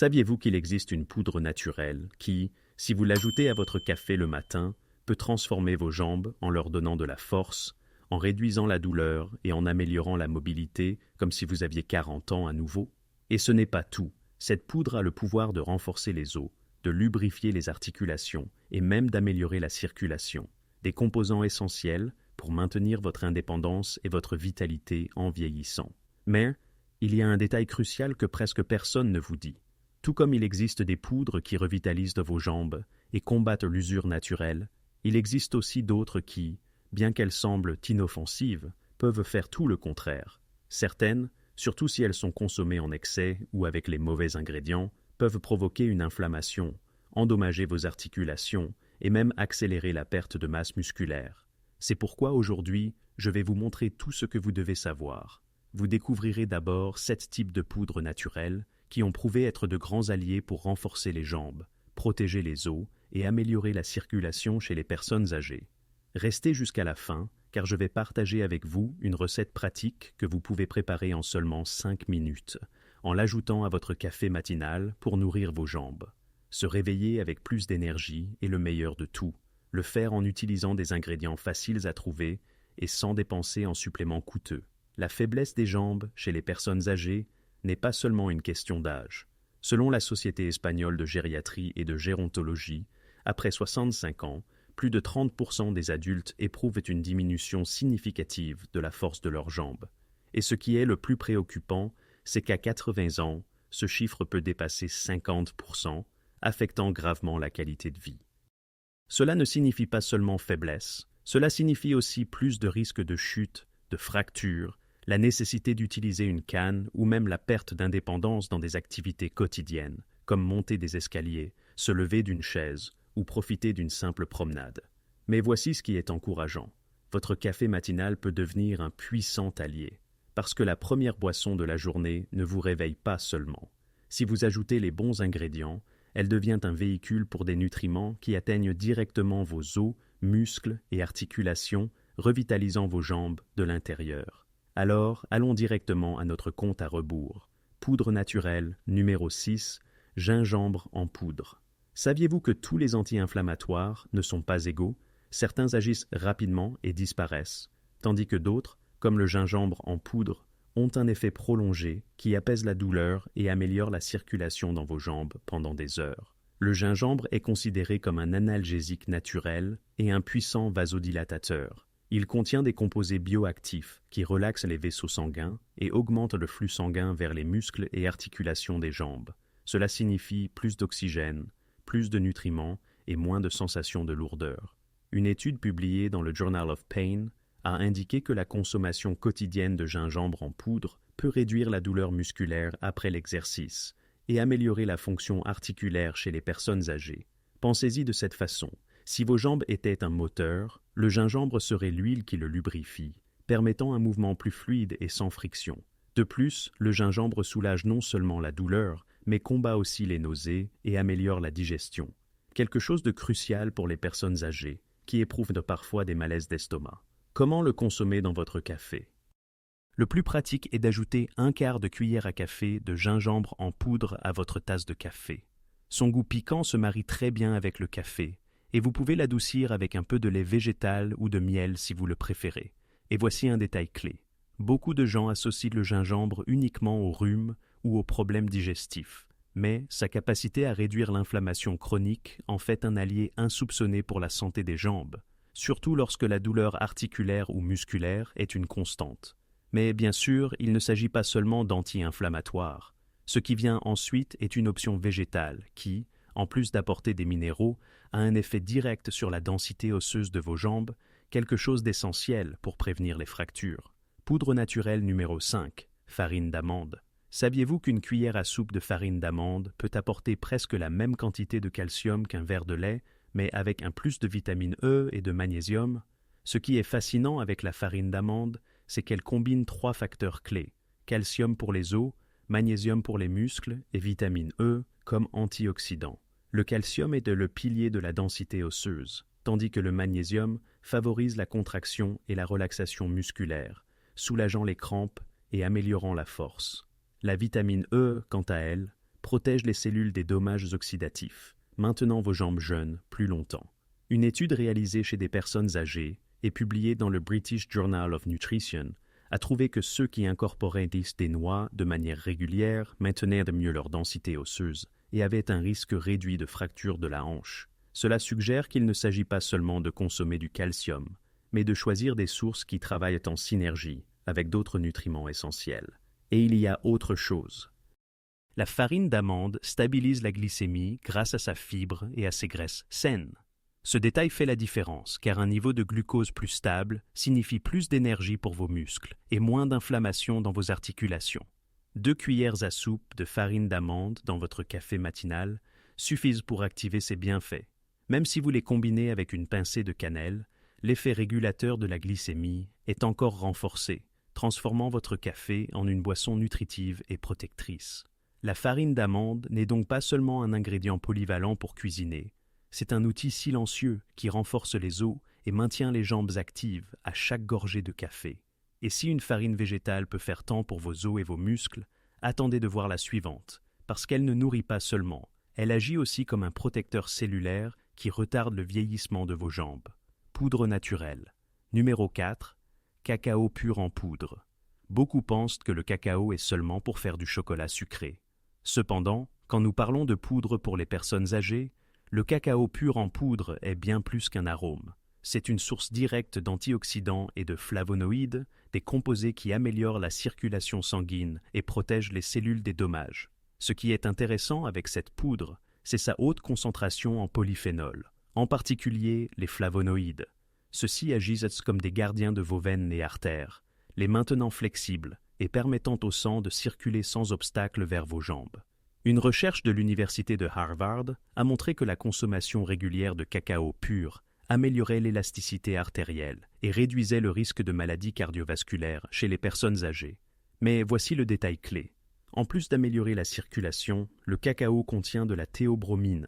Saviez-vous qu'il existe une poudre naturelle qui, si vous l'ajoutez à votre café le matin, peut transformer vos jambes en leur donnant de la force, en réduisant la douleur et en améliorant la mobilité comme si vous aviez 40 ans à nouveau? Et ce n'est pas tout. Cette poudre a le pouvoir de renforcer les os, de lubrifier les articulations et même d'améliorer la circulation. Des composants essentiels pour maintenir votre indépendance et votre vitalité en vieillissant. Mais il y a un détail crucial que presque personne ne vous dit. Tout comme il existe des poudres qui revitalisent vos jambes et combattent l'usure naturelle, il existe aussi d'autres qui, bien qu'elles semblent inoffensives, peuvent faire tout le contraire. Certaines, surtout si elles sont consommées en excès ou avec les mauvais ingrédients, peuvent provoquer une inflammation, endommager vos articulations et même accélérer la perte de masse musculaire. C'est pourquoi aujourd'hui, je vais vous montrer tout ce que vous devez savoir. Vous découvrirez d'abord 7 types de poudres naturelles qui ont prouvé être de grands alliés pour renforcer les jambes, protéger les os et améliorer la circulation chez les personnes âgées. Restez jusqu'à la fin, car je vais partager avec vous une recette pratique que vous pouvez préparer en seulement 5 minutes, en l'ajoutant à votre café matinal pour nourrir vos jambes. Se réveiller avec plus d'énergie est le meilleur de tout. Le faire en utilisant des ingrédients faciles à trouver et sans dépenser en suppléments coûteux. La faiblesse des jambes chez les personnes âgées n'est pas seulement une question d'âge. Selon la Société espagnole de gériatrie et de gérontologie, après 65 ans, plus de 30% des adultes éprouvent une diminution significative de la force de leurs jambes. Et ce qui est le plus préoccupant, c'est qu'à 80 ans, ce chiffre peut dépasser 50%, affectant gravement la qualité de vie. Cela ne signifie pas seulement faiblesse, cela signifie aussi plus de risques de chute, de fractures, la nécessité d'utiliser une canne ou même la perte d'indépendance dans des activités quotidiennes, comme monter des escaliers, se lever d'une chaise ou profiter d'une simple promenade. Mais voici ce qui est encourageant. Votre café matinal peut devenir un puissant allié, parce que la première boisson de la journée ne vous réveille pas seulement. Si vous ajoutez les bons ingrédients, elle devient un véhicule pour des nutriments qui atteignent directement vos os, muscles et articulations, revitalisant vos jambes de l'intérieur. Alors, allons directement à notre compte à rebours. Poudre naturelle, numéro 6, gingembre en poudre. Saviez-vous que tous les anti-inflammatoires ne sont pas égaux? Certains agissent rapidement et disparaissent, tandis que d'autres, comme le gingembre en poudre, ont un effet prolongé qui apaise la douleur et améliore la circulation dans vos jambes pendant des heures. Le gingembre est considéré comme un analgésique naturel et un puissant vasodilatateur. Il contient des composés bioactifs qui relaxent les vaisseaux sanguins et augmentent le flux sanguin vers les muscles et articulations des jambes. Cela signifie plus d'oxygène, plus de nutriments et moins de sensations de lourdeur. Une étude publiée dans le Journal of Pain a indiqué que la consommation quotidienne de gingembre en poudre peut réduire la douleur musculaire après l'exercice et améliorer la fonction articulaire chez les personnes âgées. Pensez-y de cette façon. Si vos jambes étaient un moteur, le gingembre serait l'huile qui le lubrifie, permettant un mouvement plus fluide et sans friction. De plus, le gingembre soulage non seulement la douleur, mais combat aussi les nausées et améliore la digestion. Quelque chose de crucial pour les personnes âgées, qui éprouvent parfois des malaises d'estomac. Comment le consommer dans votre café? Le plus pratique est d'ajouter 1/4 de cuillère à café de gingembre en poudre à votre tasse de café. Son goût piquant se marie très bien avec le café, et vous pouvez l'adoucir avec un peu de lait végétal ou de miel si vous le préférez. Et voici un détail clé. Beaucoup de gens associent le gingembre uniquement au rhume ou aux problèmes digestifs, mais sa capacité à réduire l'inflammation chronique en fait un allié insoupçonné pour la santé des jambes, surtout lorsque la douleur articulaire ou musculaire est une constante. Mais bien sûr, il ne s'agit pas seulement d'anti-inflammatoires. Ce qui vient ensuite est une option végétale qui, en plus d'apporter des minéraux, a un effet direct sur la densité osseuse de vos jambes, quelque chose d'essentiel pour prévenir les fractures. Poudre naturelle numéro 5, farine d'amande. Saviez-vous qu'une cuillère à soupe de farine d'amande peut apporter presque la même quantité de calcium qu'un verre de lait, mais avec un plus de vitamine E et de magnésium? Ce qui est fascinant avec la farine d'amande, c'est qu'elle combine 3 facteurs clés, calcium pour les os, magnésium pour les muscles et vitamine E comme antioxydant. Le calcium est le pilier de la densité osseuse, tandis que le magnésium favorise la contraction et la relaxation musculaire, soulageant les crampes et améliorant la force. La vitamine E, quant à elle, protège les cellules des dommages oxydatifs, maintenant vos jambes jeunes plus longtemps. Une étude réalisée chez des personnes âgées et publiée dans le British Journal of Nutrition a trouvé que ceux qui incorporaient des noix de manière régulière maintenaient de mieux leur densité osseuse et avaient un risque réduit de fracture de la hanche. Cela suggère qu'il ne s'agit pas seulement de consommer du calcium, mais de choisir des sources qui travaillent en synergie avec d'autres nutriments essentiels. Et il y a autre chose. La farine d'amande stabilise la glycémie grâce à sa fibre et à ses graisses saines. Ce détail fait la différence, car un niveau de glucose plus stable signifie plus d'énergie pour vos muscles et moins d'inflammation dans vos articulations. 2 cuillères à soupe de farine d'amande dans votre café matinal suffisent pour activer ces bienfaits. Même si vous les combinez avec une pincée de cannelle, l'effet régulateur de la glycémie est encore renforcé, transformant votre café en une boisson nutritive et protectrice. La farine d'amande n'est donc pas seulement un ingrédient polyvalent pour cuisiner, c'est un outil silencieux qui renforce les os et maintient les jambes actives à chaque gorgée de café. Et si une farine végétale peut faire tant pour vos os et vos muscles, attendez de voir la suivante, parce qu'elle ne nourrit pas seulement, elle agit aussi comme un protecteur cellulaire qui retarde le vieillissement de vos jambes. Poudre naturelle. Numéro 4. Cacao pur en poudre. Beaucoup pensent que le cacao est seulement pour faire du chocolat sucré. Cependant, quand nous parlons de poudre pour les personnes âgées, le cacao pur en poudre est bien plus qu'un arôme. C'est une source directe d'antioxydants et de flavonoïdes, des composés qui améliorent la circulation sanguine et protègent les cellules des dommages. Ce qui est intéressant avec cette poudre, c'est sa haute concentration en polyphénols, en particulier les flavonoïdes. Ceux-ci agissent comme des gardiens de vos veines et artères, les maintenant flexibles et permettant au sang de circuler sans obstacle vers vos jambes. Une recherche de l'université de Harvard a montré que la consommation régulière de cacao pur améliorait l'élasticité artérielle et réduisait le risque de maladies cardiovasculaires chez les personnes âgées. Mais voici le détail clé. En plus d'améliorer la circulation, le cacao contient de la théobromine,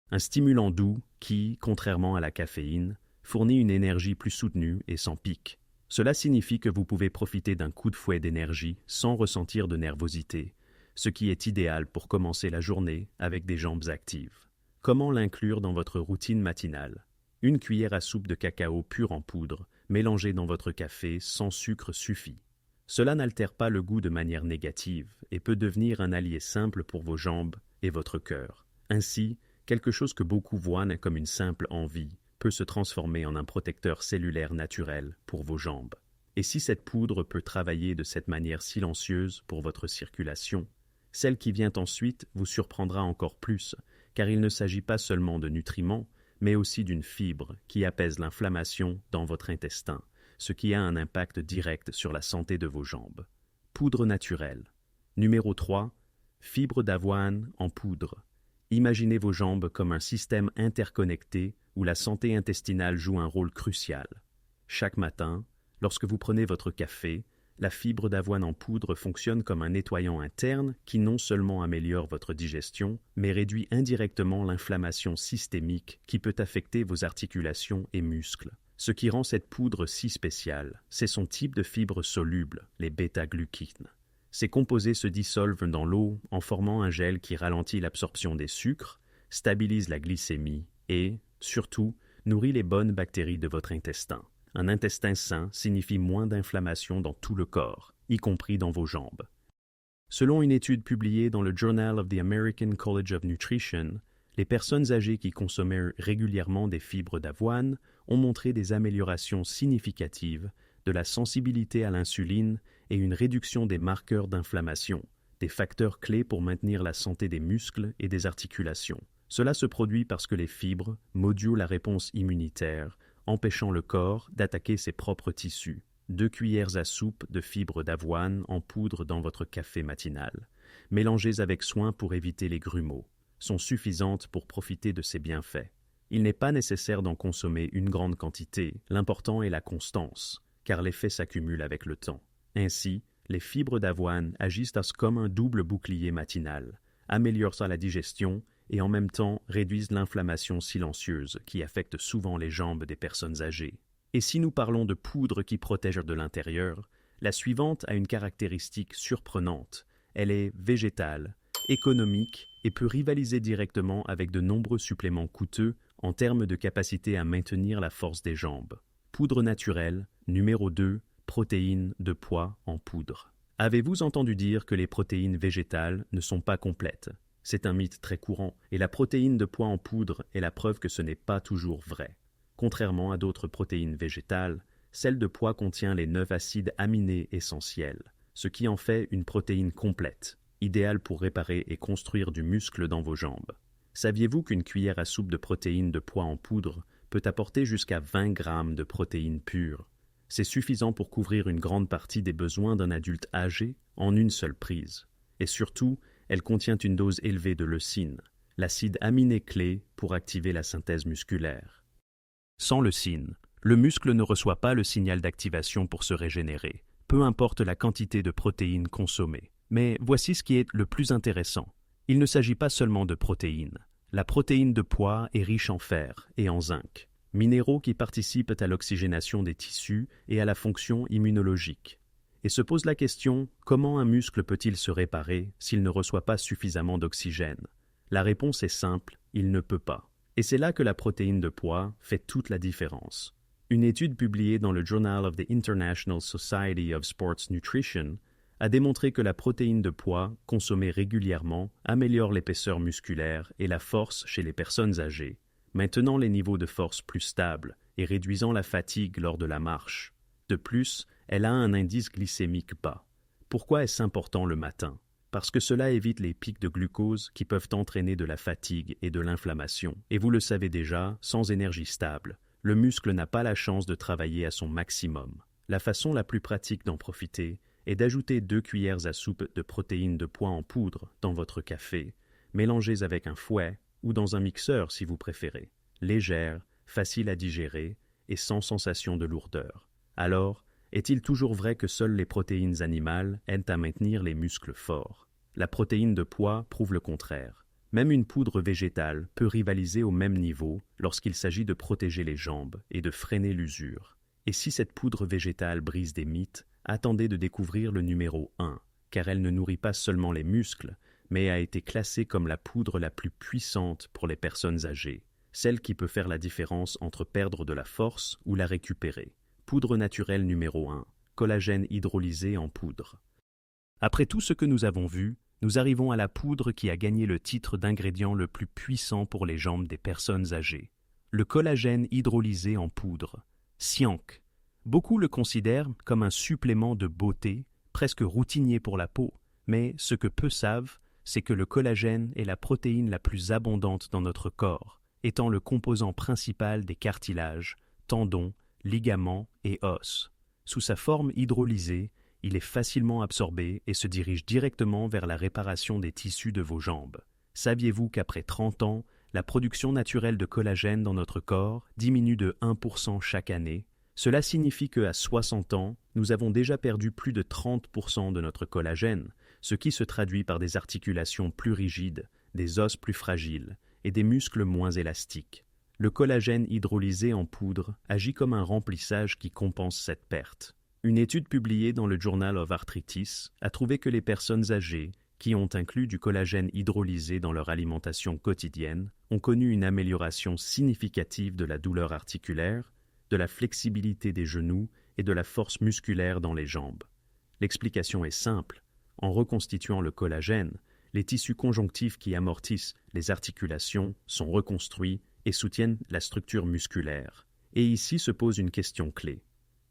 un stimulant doux qui, contrairement à la caféine, fournit une énergie plus soutenue et sans pic. Cela signifie que vous pouvez profiter d'un coup de fouet d'énergie sans ressentir de nervosité, ce qui est idéal pour commencer la journée avec des jambes actives. Comment l'inclure dans votre routine matinale? 1 cuillère à soupe de cacao pur en poudre, mélangée dans votre café sans sucre suffit. Cela n'altère pas le goût de manière négative et peut devenir un allié simple pour vos jambes et votre cœur. Ainsi, quelque chose que beaucoup voient comme une simple envie peut se transformer en un protecteur cellulaire naturel pour vos jambes. Et si cette poudre peut travailler de cette manière silencieuse pour votre circulation, celle qui vient ensuite vous surprendra encore plus, car il ne s'agit pas seulement de nutriments, mais aussi d'une fibre qui apaise l'inflammation dans votre intestin, ce qui a un impact direct sur la santé de vos jambes. Poudre naturelle. Numéro 3. Fibre d'avoine en poudre. Imaginez vos jambes comme un système interconnecté où la santé intestinale joue un rôle crucial. Chaque matin, lorsque vous prenez votre café, la fibre d'avoine en poudre fonctionne comme un nettoyant interne qui non seulement améliore votre digestion, mais réduit indirectement l'inflammation systémique qui peut affecter vos articulations et muscles. Ce qui rend cette poudre si spéciale, c'est son type de fibres solubles, les bêta-glucines. Ces composés se dissolvent dans l'eau en formant un gel qui ralentit l'absorption des sucres, stabilise la glycémie et, surtout, nourrit les bonnes bactéries de votre intestin. Un intestin sain signifie moins d'inflammation dans tout le corps, y compris dans vos jambes. Selon une étude publiée dans le Journal of the American College of Nutrition, les personnes âgées qui consommaient régulièrement des fibres d'avoine ont montré des améliorations significatives de la sensibilité à l'insuline et une réduction des marqueurs d'inflammation, des facteurs clés pour maintenir la santé des muscles et des articulations. Cela se produit parce que les fibres modulent la réponse immunitaire, empêchant le corps d'attaquer ses propres tissus. 2 cuillères à soupe de fibres d'avoine en poudre dans votre café matinal, mélangées avec soin pour éviter les grumeaux, sont suffisantes pour profiter de ces bienfaits. Il n'est pas nécessaire d'en consommer une grande quantité, l'important est la constance, car l'effet s'accumule avec le temps. Ainsi, les fibres d'avoine agissent comme un double bouclier matinal, améliorent la digestion et en même temps réduisent l'inflammation silencieuse qui affecte souvent les jambes des personnes âgées. Et si nous parlons de poudre qui protège de l'intérieur, la suivante a une caractéristique surprenante. Elle est végétale économique et peut rivaliser directement avec de nombreux suppléments coûteux en termes de capacité à maintenir la force des jambes. Poudre naturelle, numéro 2, protéines de pois en poudre. Avez-vous entendu dire que les protéines végétales ne sont pas complètes? C'est un mythe très courant, et la protéine de pois en poudre est la preuve que ce n'est pas toujours vrai. Contrairement à d'autres protéines végétales, celle de pois contient les 9 acides aminés essentiels, ce qui en fait une protéine complète, idéale pour réparer et construire du muscle dans vos jambes. Saviez-vous qu'une cuillère à soupe de protéines de pois en poudre peut apporter jusqu'à 20 grammes de protéines pures? C'est suffisant pour couvrir une grande partie des besoins d'un adulte âgé en une seule prise. Et surtout, elle contient une dose élevée de leucine, l'acide aminé clé pour activer la synthèse musculaire. Sans leucine, le muscle ne reçoit pas le signal d'activation pour se régénérer, peu importe la quantité de protéines consommées. Mais voici ce qui est le plus intéressant. Il ne s'agit pas seulement de protéines. La protéine de pois est riche en fer et en zinc, minéraux qui participent à l'oxygénation des tissus et à la fonction immunologique. Et se pose la question, comment un muscle peut-il se réparer s'il ne reçoit pas suffisamment d'oxygène? La réponse est simple, il ne peut pas. Et c'est là que la protéine de pois fait toute la différence. Une étude publiée dans le Journal of the International Society of Sports Nutrition a démontré que la protéine de pois, consommée régulièrement, améliore l'épaisseur musculaire et la force chez les personnes âgées, maintenant les niveaux de force plus stables et réduisant la fatigue lors de la marche. De plus, elle a un indice glycémique bas. Pourquoi est-ce important le matin? Parce que cela évite les pics de glucose qui peuvent entraîner de la fatigue et de l'inflammation. Et vous le savez déjà, sans énergie stable, le muscle n'a pas la chance de travailler à son maximum. La façon la plus pratique d'en profiter est d'ajouter 2 cuillères à soupe de protéines de pois en poudre dans votre café, mélangées avec un fouet ou dans un mixeur si vous préférez, légère, facile à digérer et sans sensation de lourdeur. Alors, est-il toujours vrai que seules les protéines animales aident à maintenir les muscles forts? La protéine de pois prouve le contraire. Même une poudre végétale peut rivaliser au même niveau lorsqu'il s'agit de protéger les jambes et de freiner l'usure. Et si cette poudre végétale brise des mythes, attendez de découvrir le numéro 1, car elle ne nourrit pas seulement les muscles, mais a été classée comme la poudre la plus puissante pour les personnes âgées, celle qui peut faire la différence entre perdre de la force ou la récupérer. Poudre naturelle numéro 1, collagène hydrolysé en poudre. Après tout ce que nous avons vu, nous arrivons à la poudre qui a gagné le titre d'ingrédient le plus puissant pour les jambes des personnes âgées. Le collagène hydrolysé en poudre, Scianc. Beaucoup le considèrent comme un supplément de beauté, presque routinier pour la peau, mais ce que peu savent, c'est que le collagène est la protéine la plus abondante dans notre corps, étant le composant principal des cartilages, tendons, ligaments et os. Sous sa forme hydrolysée, il est facilement absorbé et se dirige directement vers la réparation des tissus de vos jambes. Saviez-vous qu'après 30 ans, la production naturelle de collagène dans notre corps diminue de 1% chaque année? Cela signifie qu'à 60 ans, nous avons déjà perdu plus de 30% de notre collagène, ce qui se traduit par des articulations plus rigides, des os plus fragiles et des muscles moins élastiques. Le collagène hydrolysé en poudre agit comme un remplissage qui compense cette perte. Une étude publiée dans le Journal of Arthritis a trouvé que les personnes âgées qui ont inclus du collagène hydrolysé dans leur alimentation quotidienne ont connu une amélioration significative de la douleur articulaire, de la flexibilité des genoux et de la force musculaire dans les jambes. L'explication est simple. En reconstituant le collagène, les tissus conjonctifs qui amortissent les articulations sont reconstruits et soutiennent la structure musculaire. Et ici se pose une question clé.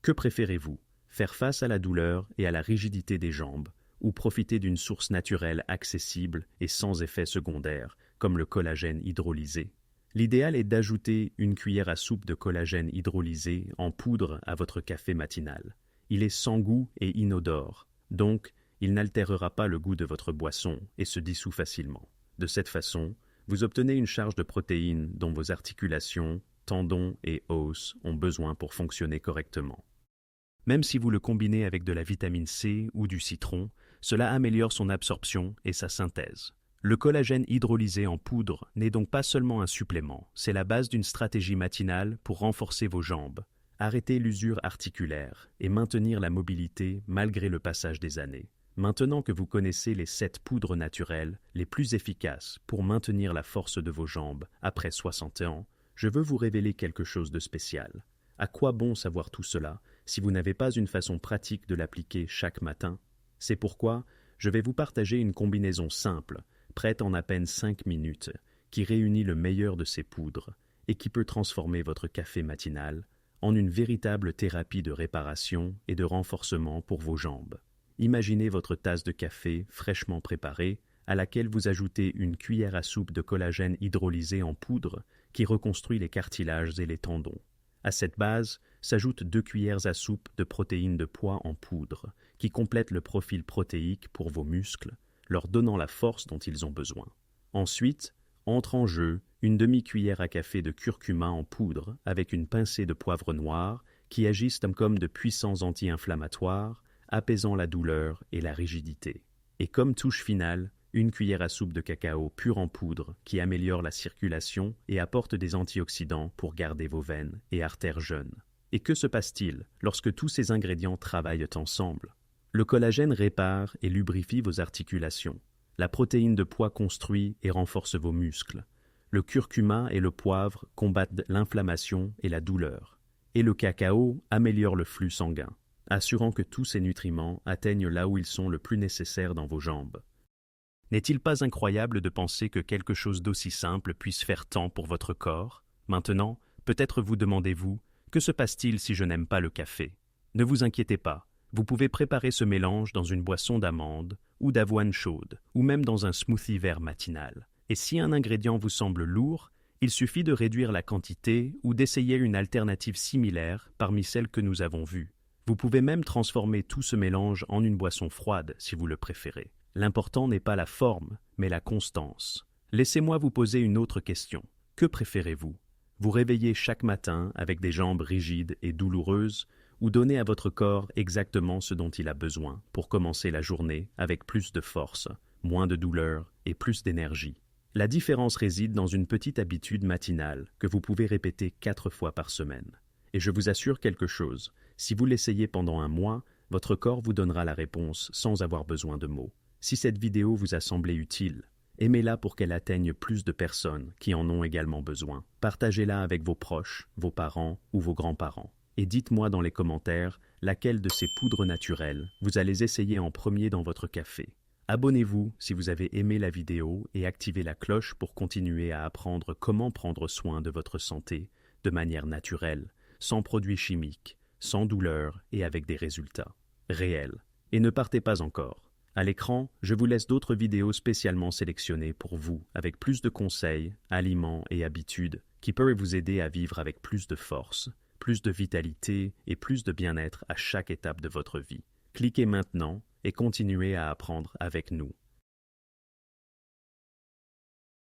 Que préférez-vous? Faire face à la douleur et à la rigidité des jambes, ou profiter d'une source naturelle accessible et sans effet secondaire, comme le collagène hydrolysé? L'idéal est d'ajouter une cuillère à soupe de collagène hydrolysé en poudre à votre café matinal. Il est sans goût et inodore, donc il n'altérera pas le goût de votre boisson et se dissout facilement. De cette façon, vous obtenez une charge de protéines dont vos articulations, tendons et os ont besoin pour fonctionner correctement. Même si vous le combinez avec de la vitamine C ou du citron, cela améliore son absorption et sa synthèse. Le collagène hydrolysé en poudre n'est donc pas seulement un supplément, c'est la base d'une stratégie matinale pour renforcer vos jambes, arrêter l'usure articulaire et maintenir la mobilité malgré le passage des années. Maintenant que vous connaissez les 7 poudres naturelles les plus efficaces pour maintenir la force de vos jambes après 60 ans, je veux vous révéler quelque chose de spécial. À quoi bon savoir tout cela si vous n'avez pas une façon pratique de l'appliquer chaque matin? C'est pourquoi je vais vous partager une combinaison simple, prête en à peine 5 minutes, qui réunit le meilleur de ces poudres et qui peut transformer votre café matinal en une véritable thérapie de réparation et de renforcement pour vos jambes. Imaginez votre tasse de café fraîchement préparée à laquelle vous ajoutez une cuillère à soupe de collagène hydrolysé en poudre qui reconstruit les cartilages et les tendons. À cette base s'ajoutent 2 cuillères à soupe de protéines de pois en poudre qui complètent le profil protéique pour vos muscles, leur donnant la force dont ils ont besoin. Ensuite, entre en jeu une demi-cuillère à café de curcuma en poudre avec une pincée de poivre noir qui agissent comme de puissants anti-inflammatoires, apaisant la douleur et la rigidité. Et comme touche finale, une cuillère à soupe de cacao pur en poudre qui améliore la circulation et apporte des antioxydants pour garder vos veines et artères jeunes. Et que se passe-t-il lorsque tous ces ingrédients travaillent ensemble? Le collagène répare et lubrifie vos articulations. La protéine de pois construit et renforce vos muscles. Le curcuma et le poivre combattent l'inflammation et la douleur. Et le cacao améliore le flux sanguin, assurant que tous ces nutriments atteignent là où ils sont le plus nécessaires dans vos jambes. N'est-il pas incroyable de penser que quelque chose d'aussi simple puisse faire tant pour votre corps? Maintenant, peut-être vous demandez-vous, que se passe-t-il si je n'aime pas le café? Ne vous inquiétez pas, vous pouvez préparer ce mélange dans une boisson d'amande ou d'avoine chaude, ou même dans un smoothie vert matinal. Et si un ingrédient vous semble lourd, il suffit de réduire la quantité ou d'essayer une alternative similaire parmi celles que nous avons vues. Vous pouvez même transformer tout ce mélange en une boisson froide si vous le préférez. L'important n'est pas la forme, mais la constance. Laissez-moi vous poser une autre question. Que préférez-vous? Vous réveiller chaque matin avec des jambes rigides et douloureuses ou donner à votre corps exactement ce dont il a besoin pour commencer la journée avec plus de force, moins de douleur et plus d'énergie? La différence réside dans une petite habitude matinale que vous pouvez répéter 4 fois par semaine. Et je vous assure quelque chose, si vous l'essayez pendant un mois, votre corps vous donnera la réponse sans avoir besoin de mots. Si cette vidéo vous a semblé utile, aimez-la pour qu'elle atteigne plus de personnes qui en ont également besoin. Partagez-la avec vos proches, vos parents ou vos grands-parents. Et dites-moi dans les commentaires laquelle de ces poudres naturelles vous allez essayer en premier dans votre café. Abonnez-vous si vous avez aimé la vidéo et activez la cloche pour continuer à apprendre comment prendre soin de votre santé de manière naturelle, sans produits chimiques, sans douleur et avec des résultats réels. Et ne partez pas encore. À l'écran, je vous laisse d'autres vidéos spécialement sélectionnées pour vous, avec plus de conseils, aliments et habitudes qui peuvent vous aider à vivre avec plus de force, plus de vitalité et plus de bien-être à chaque étape de votre vie. Cliquez maintenant et continuez à apprendre avec nous.